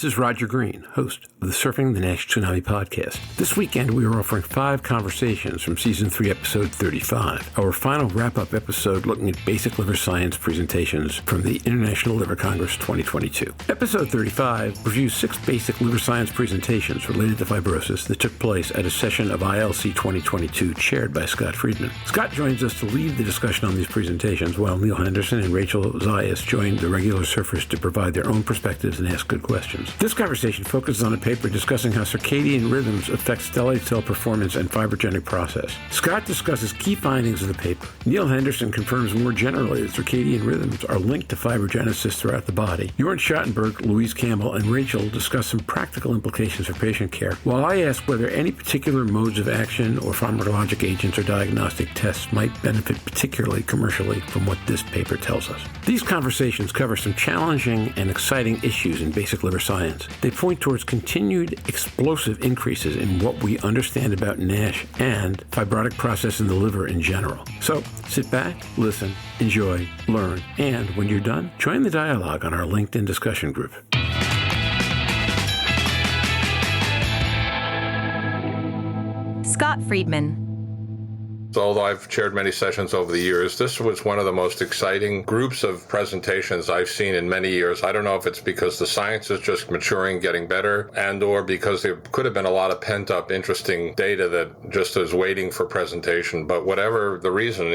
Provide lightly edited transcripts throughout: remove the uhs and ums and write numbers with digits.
This is Roger Green, host of the Surfing the Nash Tsunami podcast. This weekend, we are offering 5 conversations from Season 3, Episode 35, our final wrap-up episode looking at basic liver science presentations from the International Liver Congress 2022. Episode 35 reviews 6 basic liver science presentations related to fibrosis that took place at a session of ILC 2022 chaired by Scott Friedman. Scott joins us to lead the discussion on these presentations, while Neil Henderson and Rachel Zayas joined the regular surfers to provide their own perspectives and ask good questions. This conversation focuses on a paper discussing how circadian rhythms affect stellate cell performance and fibrogenic process. Scott discusses key findings of the paper. Neil Henderson confirms more generally that circadian rhythms are linked to fibrogenesis throughout the body. Jorn Schattenberg, Louise Campbell, and Rachel discuss some practical implications for patient care, while I ask whether any particular modes of action or pharmacologic agents or diagnostic tests might benefit particularly commercially from what this paper tells us. These conversations cover some challenging and exciting issues in basic liver science. They point towards continued explosive increases in what we understand about NASH and fibrotic process in the liver in general. So sit back, listen, enjoy, learn, and when you're done, join the dialogue on our LinkedIn discussion group. Scott Friedman. Although I've chaired many sessions over the years, this was one of the most exciting groups of presentations I've seen in many years. I don't know if it's because the science is just maturing, getting better, and or because there could have been a lot of pent-up, interesting data that just is waiting for presentation. But whatever the reason,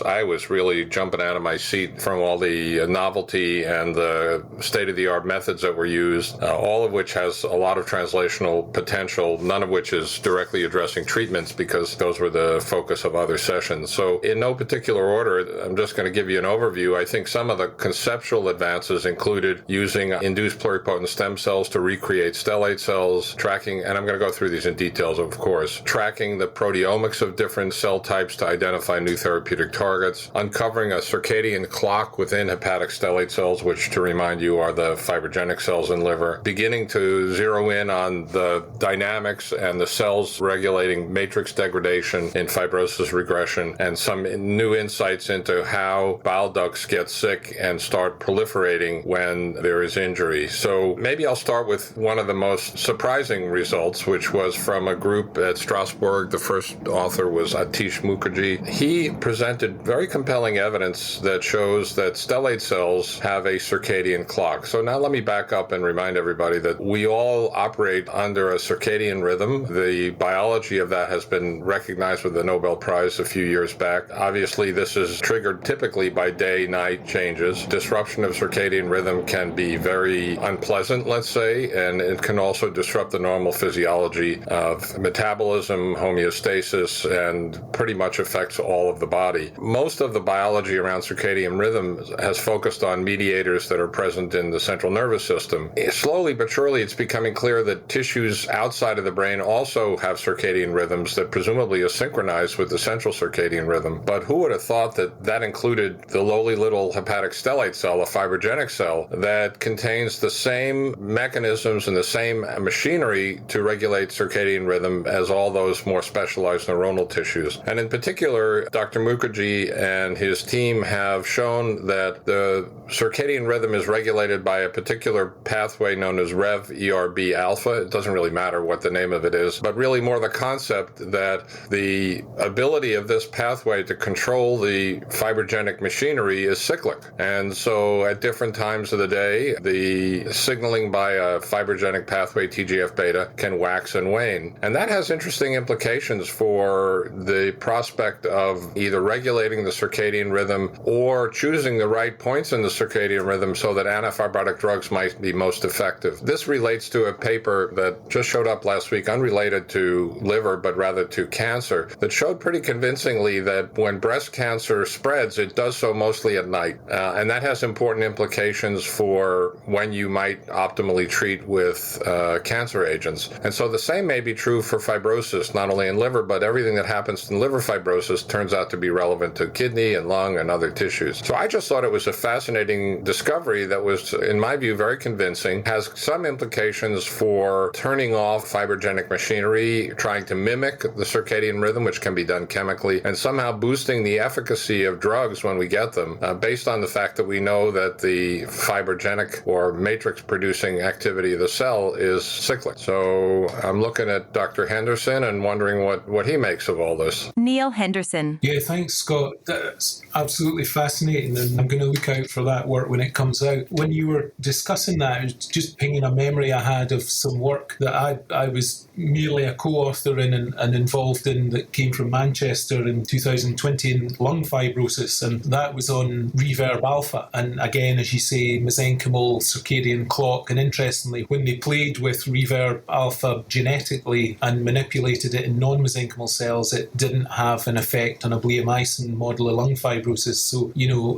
I was really jumping out of my seat from all the novelty and the state-of-the-art methods that were used, all of which has a lot of translational potential, none of which is directly addressing treatments because those were the focus of other sessions. So in no particular order, I'm just going to give you an overview. I think some of the conceptual advances included using induced pluripotent stem cells to recreate stellate cells, tracking, and I'm going to go through these in details, of course, tracking the proteomics of different cell types to identify new therapeutic targets, uncovering a circadian clock within hepatic stellate cells, which, to remind you, are the fibrogenic cells in liver, beginning to zero in on the dynamics and the cells regulating matrix degradation in fibrosis regression, and some new insights into how bile ducts get sick and start proliferating when there is injury. So maybe I'll start with one of the most surprising results, which was from a group at Strasbourg. The first author was Atish Mukherjee. He presented very compelling evidence that shows that stellate cells have a circadian clock. So now let me back up and remind everybody that we all operate under a circadian rhythm. The biology of that has been recognized with the Nobel Prize a few years back. Obviously, this is triggered typically by day-night changes. Disruption of circadian rhythm can be very unpleasant, let's say, and it can also disrupt the normal physiology of metabolism, homeostasis, and pretty much affects all of the body. Most of the biology around circadian rhythm has focused on mediators that are present in the central nervous system. Slowly but surely, it's becoming clear that tissues outside of the brain also have circadian rhythms that presumably are synchronized with the central circadian rhythm. But who would have thought that that included the lowly little hepatic stellate cell, a fibrogenic cell, that contains the same mechanisms and the same machinery to regulate circadian rhythm as all those more specialized neuronal tissues. And in particular, Dr. Mukherjee and his team have shown that the circadian rhythm is regulated by a particular pathway known as Rev-ERB alpha. It doesn't really matter what the name of it is, but really more the concept that the ability of this pathway to control the fibrogenic machinery is cyclic. And so at different times of the day, the signaling by a fibrogenic pathway, Tgf Beta, can wax and wane. And that has interesting implications for the prospect of either regulating the circadian rhythm or choosing the right points in the circadian rhythm so that antifibrotic drugs might be most effective. This relates to a paper that just showed up last week, unrelated to liver, but rather to cancer, that showed pretty convincingly that when breast cancer spreads, it does so mostly at night. And that has important implications for when you might optimally treat with cancer agents. And so the same may be true for fibrosis, not only in liver, but everything that happens in liver fibrosis turns out to be relevant to kidney and lung and other tissues. So I just thought it was a fascinating discovery that was, in my view, very convincing, has some implications for turning off fibrogenic machinery, trying to mimic the circadian rhythm, which can be done chemically, biochemically and somehow boosting the efficacy of drugs when we get them, based on the fact that we know that the fibrogenic or matrix-producing activity of the cell is cyclic. So I'm looking at Dr. Henderson and wondering what he makes of all this. Neil Henderson. Yeah, thanks, Scott. That's absolutely fascinating, and I'm going to look out for that work when it comes out. When you were discussing that, it was just pinging a memory I had of some work that I was merely a co-author in and involved in that came from Manchester in 2020 in lung fibrosis, and that was on reverb alpha. And again, as you say, mesenchymal circadian clock. And interestingly, when they played with reverb alpha genetically and manipulated it in non-mesenchymal cells, it didn't have an effect on a bleomycin model of lung fibrosis. So,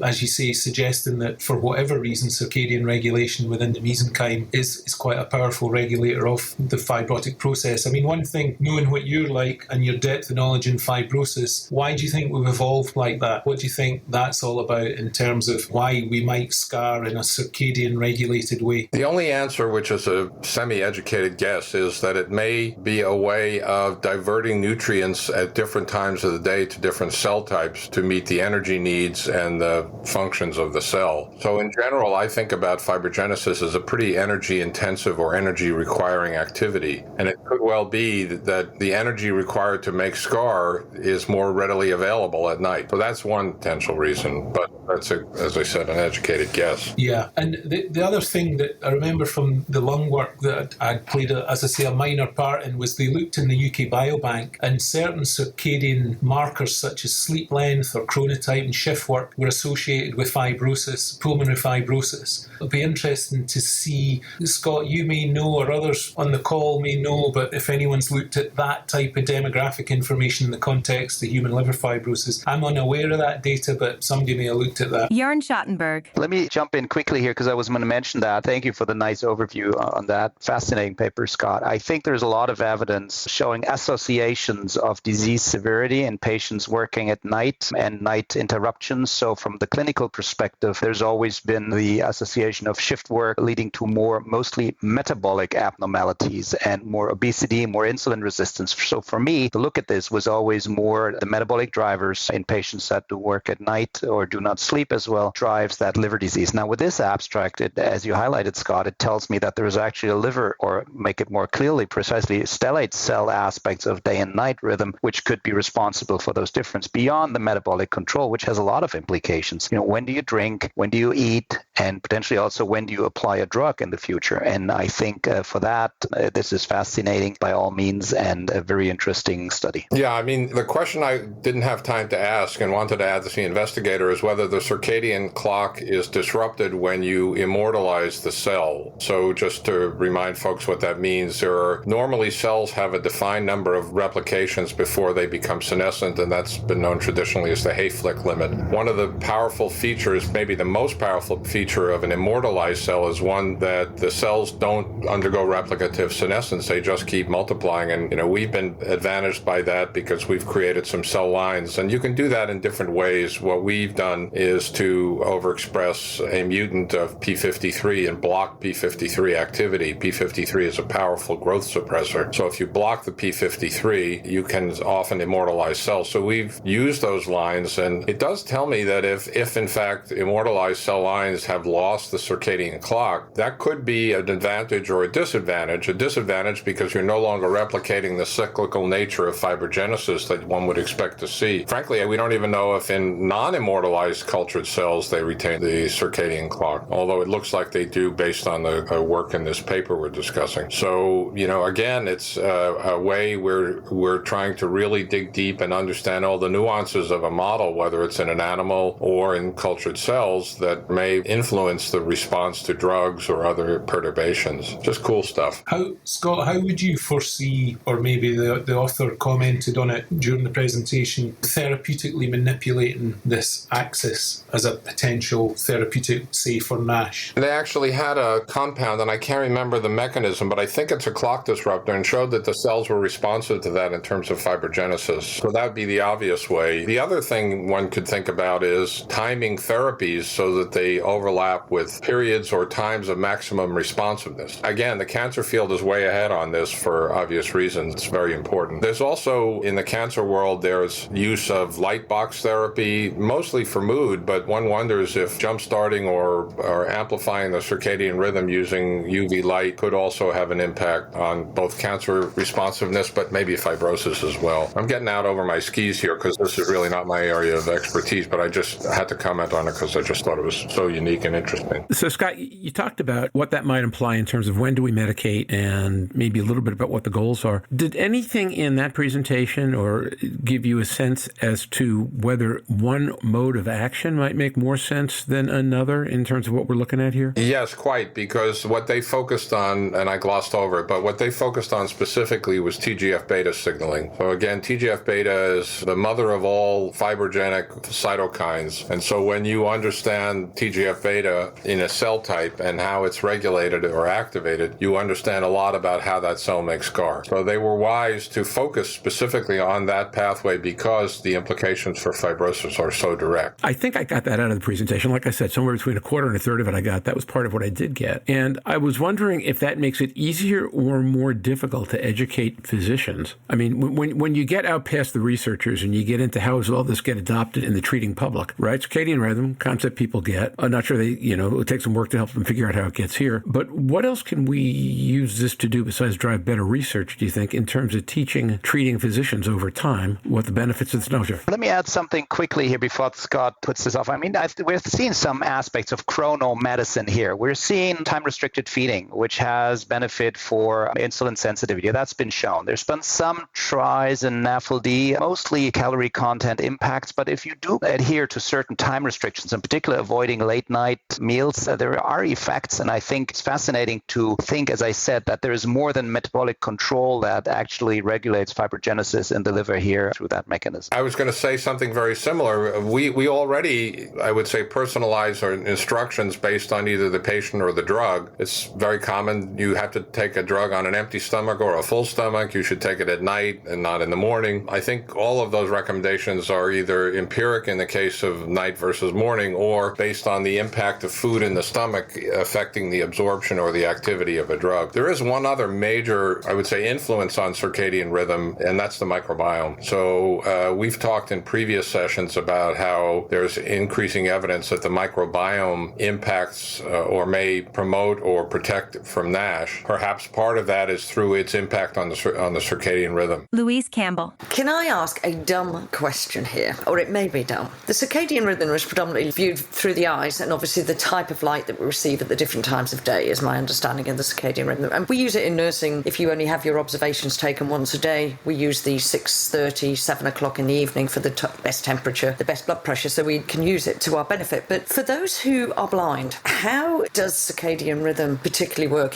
as you say, suggesting that for whatever reason, circadian regulation within the mesenchyme is quite a powerful regulator of the fibrotic process. I mean, one thing, knowing what you're like and your depth of knowledge in fibrosis, why do you think we've evolved like that? What do you think that's all about in terms of why we might scar in a circadian regulated way? The only answer, which is a semi-educated guess, is that it may be a way of diverting nutrients at different times of the day to different cell types to meet the energy needs and the functions of the cell. So in general, I think about fibrogenesis as a pretty energy-intensive or energy-requiring activity. And it could well be that the energy required to make scar is more readily available at night. So that's one potential reason, but that's, as I said, an educated guess. Yeah, and the other thing that I remember from the lung work that I'd played, as I say, a minor part in, was they looked in the UK Biobank, and certain circadian markers such as sleep length or chronotype and shift work were associated with fibrosis, pulmonary fibrosis. It'll be interesting to see, Scott, you may know, or others on the call may know, but if anyone's looked at that type of demographic information in the context of human liver fibrosis. I'm unaware of that data, but somebody may have looked at that. Jörn Schattenberg. Let me jump in quickly here because I was going to mention that. Thank you for the nice overview on that fascinating paper, Scott. I think there's a lot of evidence showing associations of disease severity in patients working at night and night interruptions. So from the clinical perspective, there's always been the association of shift work leading to mostly metabolic abnormalities and more obesity, more insulin resistance. So for me, to look at this was always more the metabolic drivers in patients that do work at night or do not sleep as well drives that liver disease. Now with this abstract, as you highlighted, Scott, it tells me that there is actually a liver, or make it more clearly, precisely stellate cell aspects of day and night rhythm, which could be responsible for those differences beyond the metabolic control, which has a lot of implications. When do you drink? When do you eat? And potentially also when do you apply a drug in the future? And I think for that, this is fascinating by all means and a very interesting study. Yeah, I mean, the question I didn't have time to ask and wanted to add to the investigator is whether the circadian clock is disrupted when you immortalize the cell. So just to remind folks what that means, normally cells have a defined number of replications before they become senescent, and that's been known traditionally as the Hayflick limit. One of the powerful features, maybe the most powerful feature of an immortalized cell, is one that the cells don't undergo replicative senescence, they just keep multiplying. And we've been advantaged by that because we've created some cell lines, and you can do that in different ways. What we've done is to overexpress a mutant of p53 and block p53 activity. p53 is a powerful growth suppressor, so if you block the p53, you can often immortalize cells. So we've used those lines, and it does tell me that if in fact immortalized cell lines have lost the circadian clock, that could be an advantage or a disadvantage. A disadvantage because you're no longer replicating the cyclical nature of fibrogenesis that one would expect to see. Frankly, we don't even know if in non-immortalized cultured cells they retain the circadian clock, although it looks like they do based on the work in this paper we're discussing. So, again, it's a way we're trying to really dig deep and understand all the nuances of a model, whether it's in an animal or in cultured cells, that may influence the response to drugs or other perturbations. Just cool stuff. Scott, how would you foresee, or maybe the author commented on it during the presentation, therapeutically manipulating this axis as a potential therapeutic, say, for NASH? They actually had a compound, and I can't remember the mechanism, but I think it's a clock disruptor, and showed that the cells were responsive to that in terms of fibrogenesis. So that would be the obvious way. The other thing one could think about is timing therapies so that they overlap with periods or times of maximum responsiveness. Again, the cancer field is way ahead on this for obvious reasons. It's very important. There's also, in the cancer cancer world, there's use of light box therapy, mostly for mood, but one wonders if jump-starting or amplifying the circadian rhythm using UV light could also have an impact on both cancer responsiveness, but maybe fibrosis as well. I'm getting out over my skis here because this is really not my area of expertise, but I just had to comment on it because I just thought it was so unique and interesting. So, Scott, you talked about what that might imply in terms of when do we medicate and maybe a little bit about what the goals are. Did anything in that presentation or give you a sense as to whether one mode of action might make more sense than another in terms of what we're looking at here? Yes, quite, because what they focused on, and I glossed over it, but what they focused on specifically was Tgf beta signaling. So again, Tgf beta is the mother of all fibrogenic cytokines. And so when you understand Tgf beta in a cell type and how it's regulated or activated, you understand a lot about how that cell makes scar. So they were wise to focus specifically on that pathway because the implications for fibrosis are so direct. I think I got that out of the presentation. Like I said, somewhere between a quarter and a third of it I got. That was part of what I did get. And I was wondering if that makes it easier or more difficult to educate physicians. I mean, when you get out past the researchers and you get into how does all this get adopted in the treating public, right? Circadian rhythm, concept people get. I'm not sure it takes some work to help them figure out how it gets here. But what else can we use this to do besides drive better research, do you think, in terms of treating physicians over time, what the benefits of this know? Let me add something quickly here before Scott puts this off. I mean, we're seeing some aspects of chronomedicine here. We're seeing time-restricted feeding, which has benefit for insulin sensitivity. That's been shown. There's been some tries in NAFLD, mostly calorie content impacts, but if you do adhere to certain time restrictions, in particular avoiding late-night meals, there are effects, and I think it's fascinating to think, as I said, that there is more than metabolic control that actually regulates fibrogenesis in the liver here through that mechanism. I was going to say something very similar. We already, I would say, personalize our instructions based on either the patient or the drug. It's very common. You have to take a drug on an empty stomach or a full stomach. You should take it at night and not in the morning. I think all of those recommendations are either empiric in the case of night versus morning or based on the impact of food in the stomach affecting the absorption or the activity of a drug. There is one other major, I would say, influence on circadian rhythm, and that's the microbiome. So we've talked in previous sessions about how there's increasing evidence that the microbiome impacts or may promote or protect from NASH. Perhaps part of that is through its impact on the circadian rhythm. Louise Campbell. Can I ask a dumb question here? Or it may be dumb. The circadian rhythm is predominantly viewed through the eyes, and obviously the type of light that we receive at the different times of day is my understanding of the circadian rhythm. And we use it in nursing. If you only have your observations taken once a day, we use the 6:30, 7 o'clock in the evening for the best temperature, the best blood pressure, so we can use it to our benefit. But for those who are blind, how does circadian rhythm particularly work?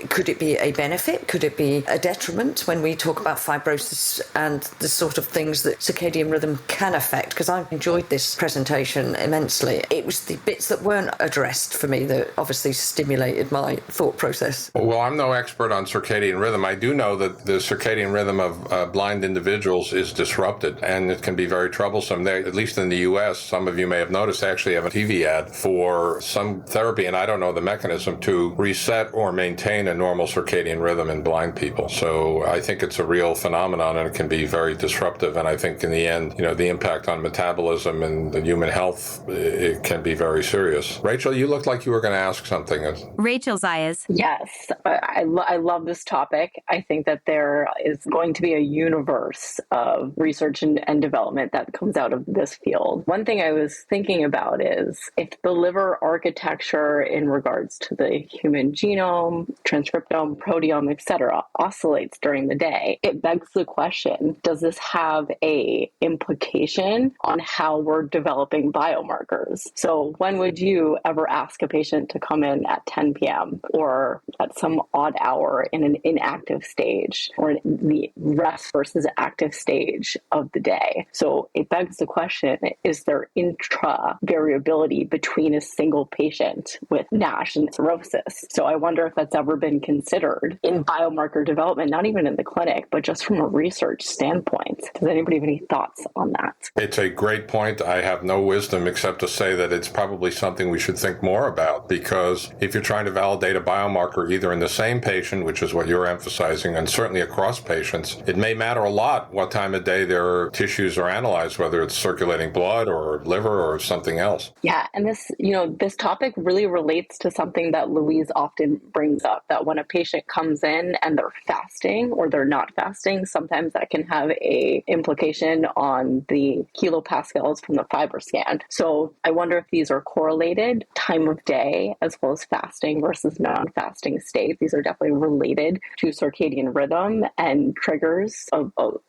Could it be a benefit? Could it be a detriment when we talk about fibrosis and the sort of things that circadian rhythm can affect? Because I've enjoyed this presentation immensely. It was the bits that weren't addressed for me that obviously stimulated my thought process. Well, I'm no expert on circadian rhythm. I do know that the circadian rhythm of blind individuals is disrupted, and it can be very troublesome. At least in the U.S., some of you may have noticed, they actually have a TV ad for some therapy, and I don't know the mechanism, to reset or maintain a normal circadian rhythm in blind people. So I think it's a real phenomenon, and it can be very disruptive. And I think in the end, the impact on metabolism and the human health, it can be very serious. Rachel, you looked like you were going to ask something. Rachel Zayas. Yes, I love this topic. I think that there is going to be a universe of research and development that comes out of this field. One thing I was thinking about is if the liver architecture in regards to the human genome, transcriptome, proteome, etc., oscillates during the day, it begs the question, does this have a implication on how we're developing biomarkers? So when would you ever ask a patient to come in at 10 p.m. or at some odd hour in an inactive stage or in the rest versus active stage of the day? So it begs the question, is there intra-variability between a single patient with NASH and cirrhosis? So I wonder if that's ever been considered in biomarker development, not even in the clinic, but just from a research standpoint. Does anybody have any thoughts on that? It's a great point. I have no wisdom except to say that it's probably something we should think more about, because if you're trying to validate a biomarker either in the same patient, which is what you're emphasizing, and certainly across patients, it may matter a lot what time of day their tissues are analyzed, whether it's circulating blood or liver or something else. Yeah, and this topic really relates to something that Louise often brings up, that when a patient comes in and they're fasting or they're not fasting, sometimes that can have a implication on the kilopascals from the FibroScan. So I wonder if these are correlated, time of day, as well as fasting versus non-fasting state. These are definitely related to circadian rhythm and triggers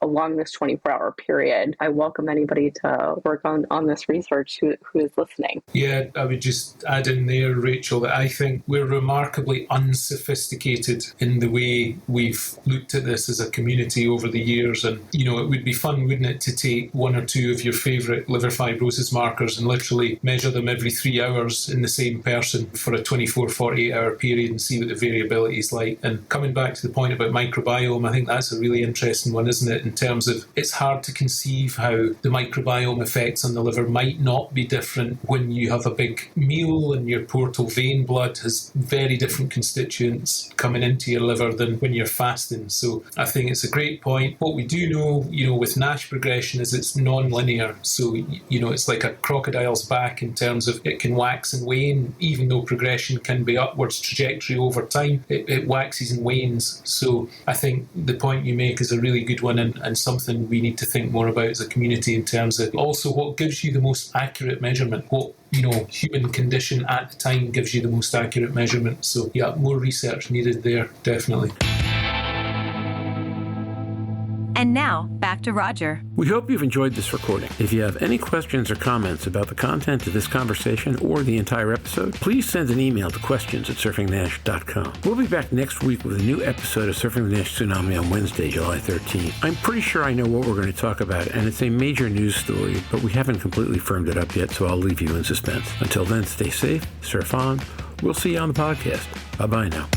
along this 24-hour period. I welcome anybody to work on this research who is listening. Yeah, I would just add in there, Rachel, that I think we're remarkably unsophisticated in the way we've looked at this as a community over the years. And, it would be fun, wouldn't it, to take one or two of your favourite liver fibrosis markers and literally measure them every 3 hours in the same person for a 24, 48-hour period and see what the variability is like. And coming back to the point about microbiome, I think that's a really interesting one, isn't it, in terms of it's hard to conceive how the microbiome effects on the liver might not be different when you have a big meal and your portal vein blood has very different constituents coming into your liver than when you're fasting. So I think it's a great point. What we do know, with NASH progression is it's non-linear. So, it's like a crocodile's back in terms of it can wax and wane, even though progression can be upwards trajectory over time. It waxes and wanes. So I think the point you make is a really good one and something we need to think more about as a community in terms of also what gives you the most accurate measurement. What human condition at the time gives you the most accurate measurement. So yeah, more research needed there, definitely. And now, back to Roger. We hope you've enjoyed this recording. If you have any questions or comments about the content of this conversation or the entire episode, please send an email to questions@surfingthenash.com. We'll be back next week with a new episode of Surfing the Nash Tsunami on Wednesday, July 13th. I'm pretty sure I know what we're going to talk about, and it's a major news story, but we haven't completely firmed it up yet, so I'll leave you in suspense. Until then, stay safe, surf on. We'll see you on the podcast. Bye-bye now.